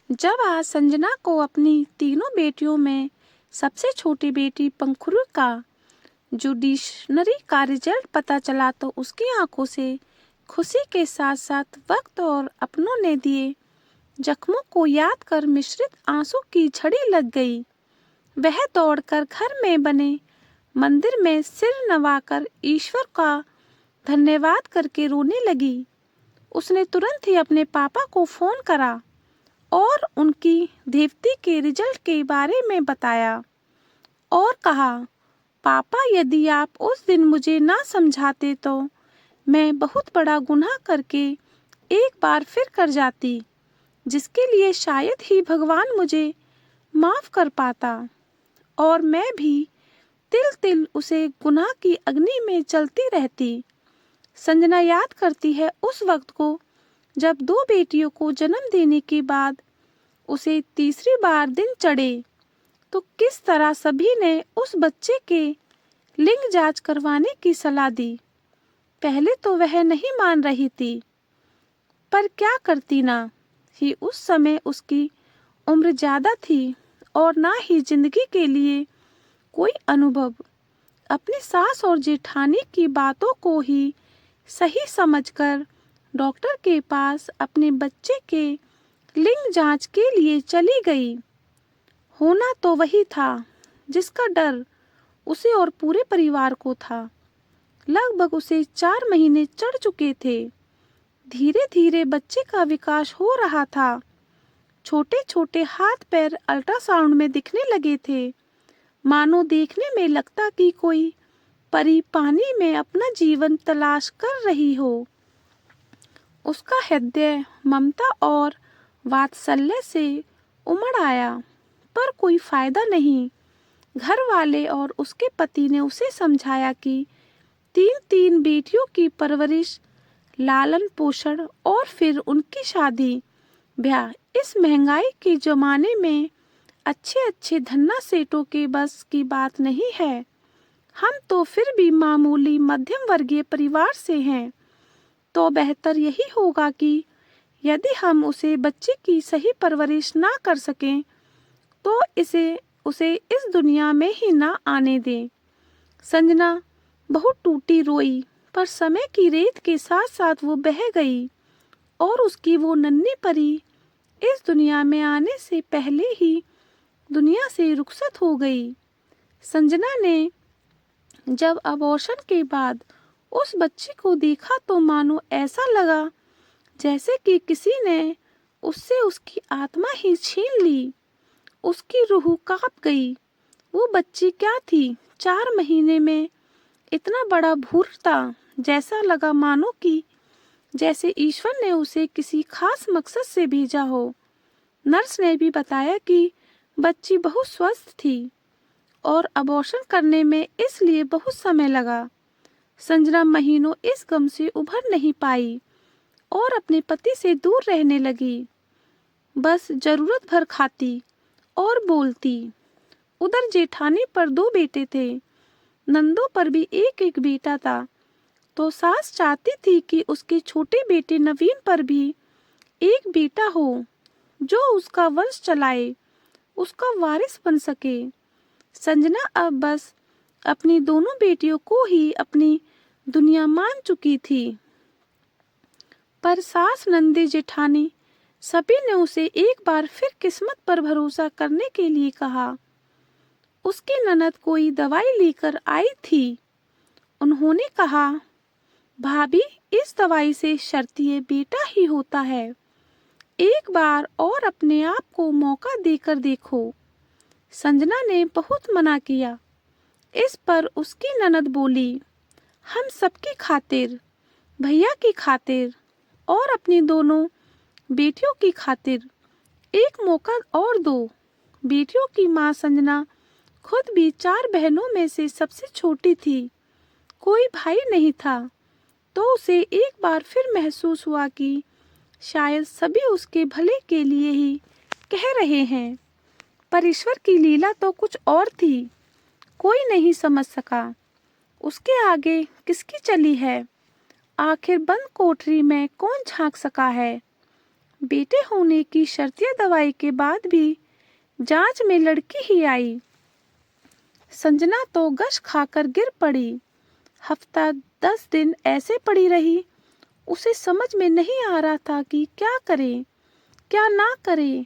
जब आज संजना को अपनी तीनों बेटियों में सबसे छोटी बेटी पंखुरू का जुडिशनरी का रिजल्ट पता चला तो उसकी आंखों से खुशी के साथ साथ वक्त और अपनों ने दिए जख्मों को याद कर मिश्रित आंसू की झड़ी लग गई। वह दौड़कर घर में बने मंदिर में सिर नवाकर ईश्वर का धन्यवाद करके रोने लगी। उसने तुरंत ही अपने पापा को फोन करा और उनकी देवती के रिजल्ट के बारे में बताया और कहा, पापा यदि आप उस दिन मुझे ना समझाते तो मैं बहुत बड़ा गुनाह करके एक बार फिर कर जाती, जिसके लिए शायद ही भगवान मुझे माफ कर पाता और मैं भी तिल तिल उसे गुनाह की अग्नि में चलती रहती। संजना याद करती है उस वक्त को जब दो बेटियों को जन्म देने के बाद उसे तीसरी बार दिन चढ़े तो किस तरह सभी ने उस बच्चे के लिंग जांच करवाने की सलाह दी। पहले तो वह नहीं मान रही थी, पर क्या करती ना ही उस समय उसकी उम्र ज्यादा थी और ना ही जिंदगी के लिए कोई अनुभव। अपनी सास और जेठानी की बातों को ही सही समझकर डॉक्टर के पास अपने बच्चे के लिंग जांच के लिए चली गई। होना तो वही था जिसका डर उसे और पूरे परिवार को था। लगभग उसे 4 महीने चढ़ चुके थे। धीरे धीरे बच्चे का विकास हो रहा था। छोटे छोटे हाथ पैर अल्ट्रासाउंड में दिखने लगे थे, मानो देखने में लगता कि कोई परी पानी में अपना जीवन तलाश कर रही हो। उसका हृदय ममता और वात्सल्य से उमड़ आया, पर कोई फायदा नहीं। घर वाले और उसके पति ने उसे समझाया कि 3 बेटियों की परवरिश, लालन पोषण और फिर उनकी शादी ब्याह इस महंगाई के जमाने में अच्छे अच्छे धन्ना सेठों के बस की बात नहीं है। हम तो फिर भी मामूली मध्यम वर्गीय परिवार से हैं, तो बेहतर यही होगा कि यदि हम उसे बच्चे की सही परवरिश ना कर सकें तो उसे इस दुनिया में ही ना आने दें। संजना बहुत टूटी रोई, पर समय की रेत के साथ साथ वो बह गई और उसकी वो नन्ही परी इस दुनिया में आने से पहले ही दुनिया से रुखसत हो गई। संजना ने जब अबॉर्शन के बाद उस बच्ची को देखा तो मानो ऐसा लगा जैसे कि किसी ने उससे उसकी आत्मा ही छीन ली। उसकी रूह कांप गई। वो बच्ची क्या थी, 4 महीने में इतना बड़ा भूर था, जैसा लगा मानो कि जैसे ईश्वर ने उसे किसी खास मकसद से भेजा हो। नर्स ने भी बताया कि बच्ची बहुत स्वस्थ थी और अबॉर्शन करने में इसलिए बहुत समय लगा। संजना महीनों इस गम से उभर नहीं पाई और अपने पति से दूर रहने लगी। बस जरूरत भर खाती और बोलती। उधर जेठानी पर 2 बेटे थे, नंदों पर भी एक एक बेटा था, तो सास चाहती थी कि उसके छोटे बेटे नवीन पर भी एक बेटा हो जो उसका वंश चलाए, उसका वारिस बन सके। संजना अब बस अपनी दोनों बेटियों को ही अपनी दुनिया मान चुकी थी, पर सास नंदी जेठानी सभी ने उसे एक बार फिर किस्मत पर भरोसा करने के लिए कहा। उसकी ननद कोई दवाई लेकर आई थी। उन्होंने कहा, भाभी इस दवाई से शर्तिये बेटा ही होता है, एक बार और अपने आप को मौका देकर देखो। संजना ने बहुत मना किया। इस पर उसकी ननद बोली, हम सबकी खातिर, भैया की खातिर और अपनी दोनों बेटियों की खातिर एक मौका और दो। बेटियों की माँ संजना खुद भी 4 बहनों में से सबसे छोटी थी, कोई भाई नहीं था, तो उसे एक बार फिर महसूस हुआ कि शायद सभी उसके भले के लिए ही कह रहे हैं, पर ईश्वर की लीला तो कुछ और थी। कोई नहीं समझ सका उसके आगे किसकी चली है। आखिर बंद कोठरी में कौन झांक सका है। बेटे होने की शर्तिया दवाई के बाद भी जांच में लड़की ही आई। संजना तो गश खाकर गिर पड़ी। हफ्ता 10 दिन ऐसे पड़ी रही। उसे समझ में नहीं आ रहा था कि क्या करे क्या ना करे,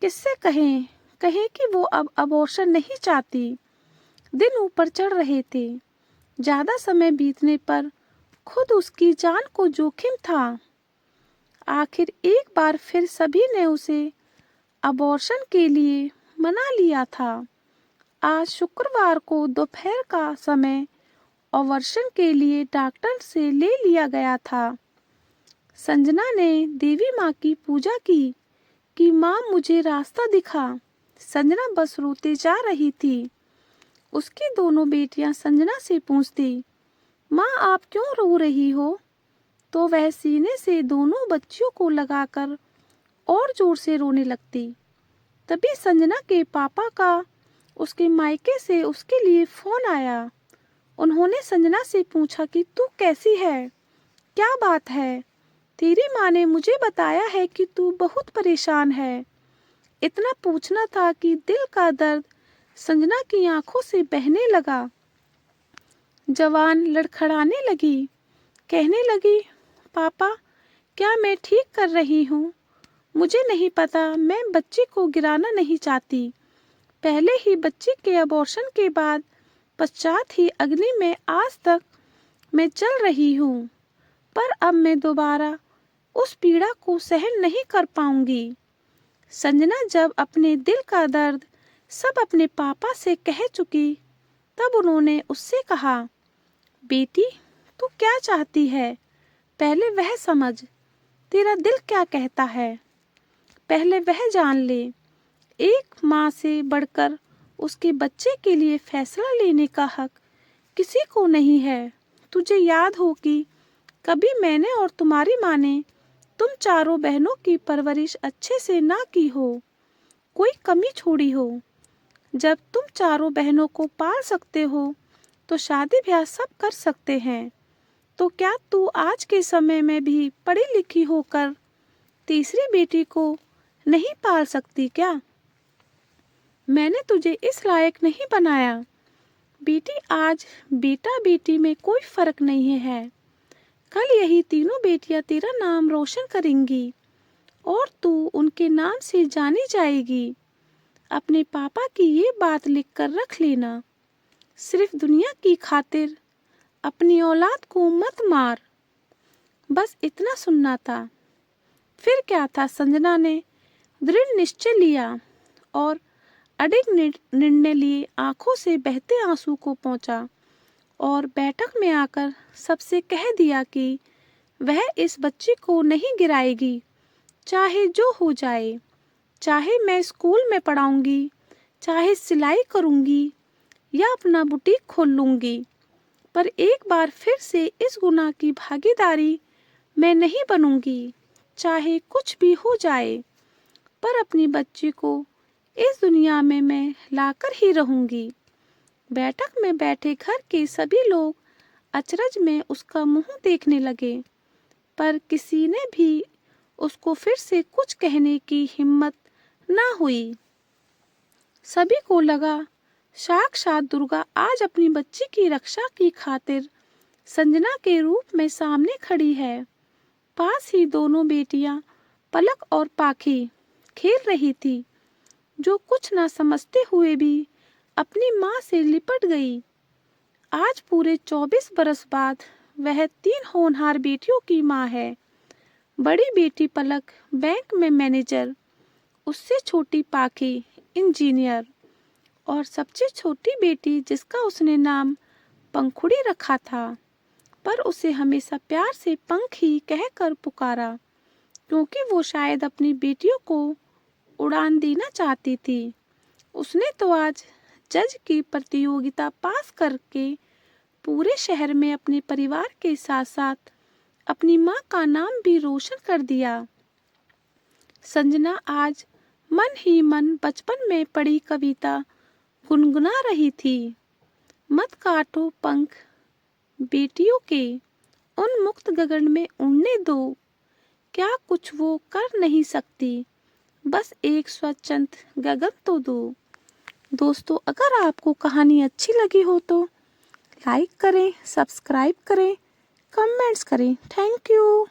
किससे कहें कहें कि वो अब अबॉर्शन नहीं चाहती। दिन ऊपर चढ़ रहे थे। ज्यादा समय बीतने पर खुद उसकी जान को जोखिम था। आखिर एक बार फिर सभी ने उसे अबॉर्शन के लिए मना लिया था। आज शुक्रवार को दोपहर का समय अबॉर्शन के लिए डॉक्टर से ले लिया गया था। संजना ने देवी माँ की पूजा की कि माँ मुझे रास्ता दिखा। संजना बस रोते जा रही थी। उसकी दोनों बेटियां संजना से पूछती, माँ आप क्यों रो रही हो? तो वह सीने से दोनों बच्चियों को लगाकर और जोर से रोने लगती। तभी संजना के पापा का उसके मायके से उसके लिए फोन आया। उन्होंने संजना से पूछा कि तू कैसी है, क्या बात है? तेरी माँ ने मुझे बताया है कि तू बहुत परेशान है। इतना पूछना था कि दिल का दर्द संजना की आंखों से बहने लगा। जवान लड़खड़ाने लगी, कहने लगी, पापा क्या मैं ठीक कर रही हूँ? मुझे नहीं पता, मैं बच्ची को गिराना नहीं चाहती। पहले ही बच्ची के अबॉर्शन के बाद पश्चात ही अग्नि में आज तक मैं चल रही हूँ, पर अब मैं दोबारा उस पीड़ा को सहन नहीं कर पाऊंगी। संजना जब अपने दिल का दर्द सब अपने पापा से कह चुकी, तब उन्होंने उससे कहा, बेटी तू क्या चाहती है? पहले वह समझ, तेरा दिल क्या कहता है, पहले वह जान ले। एक माँ से बढ़कर उसके बच्चे के लिए फैसला लेने का हक किसी को नहीं है। तुझे याद हो कि कभी मैंने और तुम्हारी माँ ने तुम चारों बहनों की परवरिश अच्छे से ना की हो, कोई कमी छोड़ी हो। जब तुम चारों बहनों को पाल सकते हो तो शादी ब्याह सब कर सकते हैं। तो क्या तू आज के समय में भी पढ़ी लिखी होकर तीसरी बेटी को नहीं पाल सकती क्या? मैंने तुझे इस लायक नहीं बनाया। बेटी आज बेटा बेटी में कोई फर्क नहीं है। कल यही तीनों बेटियां तेरा नाम रोशन करेंगी और तू उनके नाम से जानी जाएगी। अपने पापा की ये बात लिखकर रख लेना। सिर्फ दुनिया की खातिर अपनी औलाद को मत मार। बस इतना सुनना था। फिर क्या था, संजना ने दृढ़ निश्चय लिया और अडिग निर्णय लिए आंखों से बहते आंसू को पोंछा और बैठक में आकर सबसे कह दिया कि वह इस बच्ची को नहीं गिराएगी, चाहे जो हो जाए। चाहे मैं स्कूल में पढ़ाऊंगी, चाहे सिलाई करूंगी या अपना बुटीक खोल लूंगी, पर एक बार फिर से इस गुनाह की भागीदारी मैं नहीं बनूंगी। चाहे कुछ भी हो जाए, पर अपनी बच्ची को इस दुनिया में मैं लाकर ही रहूंगी। बैठक में बैठे घर के सभी लोग अचरज में उसका मुंह देखने लगे, पर किसी ने भी उसको फिर से कुछ कहने की हिम्मत ना हुई। सभी को लगा साक्षात दुर्गा आज अपनी बच्ची की रक्षा की खातिर संजना के रूप में सामने खड़ी है। पास ही दोनों बेटियां पलक और पाखी खेल रही थी, जो कुछ ना समझते हुए भी अपनी माँ से लिपट गई। आज पूरे 24 बरस बाद वह 3 होनहार बेटियों की माँ है। बड़ी बेटी पलक बैंक में मैनेजर, उससे छोटी पाखी इंजीनियर और सबसे छोटी बेटी जिसका उसने नाम पंखुड़ी रखा था, पर उसे हमेशा प्यार से पंख ही कहकर पुकारा, क्योंकि वो शायद अपनी बेटियों को उड़ान देना चाहती थी। उसने तो आज जज की प्रतियोगिता पास करके पूरे शहर में अपने परिवार के साथ साथ अपनी माँ का नाम भी रोशन कर दिया। संजना आज मन ही मन बचपन में पढ़ी कविता गुनगुना रही थी। मत काटो पंख बेटियों के, उन मुक्त गगन में उड़ने दो। क्या कुछ वो कर नहीं सकती, बस एक स्वच्छंद गगन तो दो। दोस्तों, अगर आपको कहानी अच्छी लगी हो तो लाइक करें, सब्सक्राइब करें, कमेंट्स करें। Thank you.